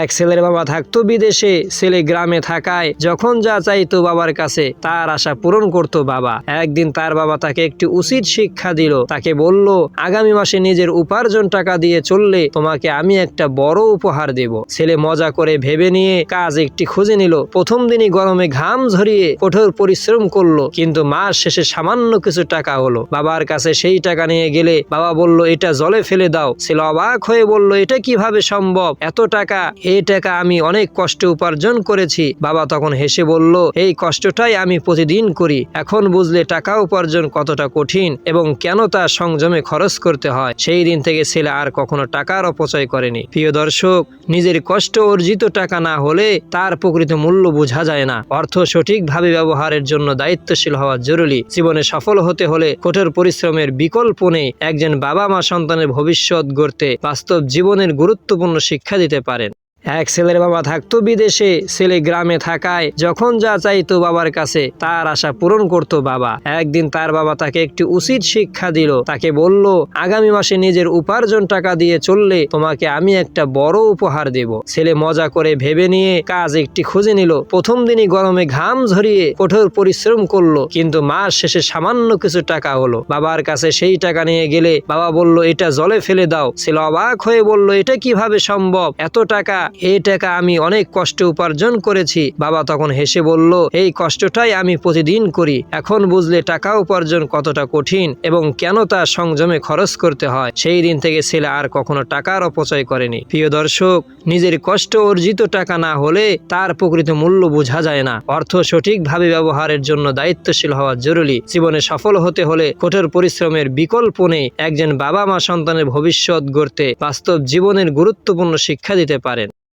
এক ছেলের বাবা থাকতো বিদেশে, ছেলে গ্রামে থাকায় যখন যা চাইতো বাবার কাছে তার আশা পূরণ করত বাবা। একদিন তার বাবা তাকে একটি উচিত শিক্ষা দিল। তাকে বলল, আগামী মাসে নিজের উপার্জন টাকা দিয়ে চললে তোমাকে আমি একটা বড় উপহার দেব। ছেলে মজা করে ভেবে নিয়ে কাজ একটি খুঁজে নিল। প্রথম দিনই গরমে ঘাম ঝরিয়ে কঠোর পরিশ্রম করলো, কিন্তু মাস শেষে সামান্য কিছু টাকা হলো। বাবার কাছে সেই টাকা নিয়ে গেলে বাবা বলল, এটা জলে ফেলে দাও। ছেলে অবাক হয়ে বলল, এটা কিভাবে সম্ভব? এত টাকা? এই টাকা আমি অনেক কষ্টে উপার্জন করেছি। বাবা তখন হেসে বলল, এই কষ্টটাই আমি প্রতিদিন করি। এখন বুঝলে টাকা উপার্জন কতটা কঠিন এবং কেন তা সংযমে খরচ করতে হয়। সেই দিন থেকে ছেলে আর কখনো টাকার অপচয় করেনি। প্রিয় দর্শক, নিজের কষ্ট অর্জিত টাকা না হলে তার প্রকৃত মূল্য বোঝা যায় না। অর্থ সঠিকভাবে ব্যবহারের জন্য দায়িত্বশীল হওয়া জরুরি। জীবনে সফল হতে হলে কঠোর পরিশ্রমের বিকল্প নেই। একজন বাবা মা সন্তানের ভবিষ্যৎ গড়তে বাস্তব জীবনের গুরুত্বপূর্ণ শিক্ষা দিতে পারেন। এক ছেলের বাবা থাকতো বিদেশে, ছেলে গ্রামে থাকায় যখন যা চাইতো বাবার কাছে তার আশা পূরণ করত বাবা। একদিন তার বাবা তাকে একটি উচিত শিক্ষা দিল। তাকে বলল, আগামী মাসে নিজের উপার্জন টাকা দিয়ে চললে তোমাকে আমি একটা বড় উপহার দেব। ছেলে মজা করে ভেবে নিয়ে কাজ একটি খুঁজে নিল। প্রথম দিনই গরমে ঘাম ঝরিয়ে কঠোর পরিশ্রম করলো, কিন্তু মাস শেষে সামান্য কিছু টাকা হলো। বাবার কাছে সেই টাকা নিয়ে গেলে বাবা বলল, এটা জলে ফেলে দাও। ছেলে অবাক হয়ে বলল, এটা কিভাবে সম্ভব? এত টাকা? এই টাকা আমি অনেক কষ্টে উপার্জন করেছি। বাবা তখন হেসে বলল, এই কষ্টটাই আমি প্রতিদিন করি। এখন বুঝলে টাকা উপার্জন কতটা কঠিন এবং কেন তা সংযমে খরচ করতে হয়। সেই দিন থেকে ছেলে আর কখনো টাকার অপচয় করেনি। প্রিয় দর্শক, নিজের কষ্ট অর্জিত টাকা না হলে তার প্রকৃত মূল্য বোঝা যায় না। অর্থ সঠিকভাবে ব্যবহারের জন্য দায়িত্বশীল হওয়া জরুরি। জীবনে সফল হতে হলে কঠোর পরিশ্রমের বিকল্প নেই। একজন বাবা মা সন্তানের ভবিষ্যৎ গড়তে বাস্তব জীবনের গুরুত্বপূর্ণ শিক্ষা দিতে পারেন।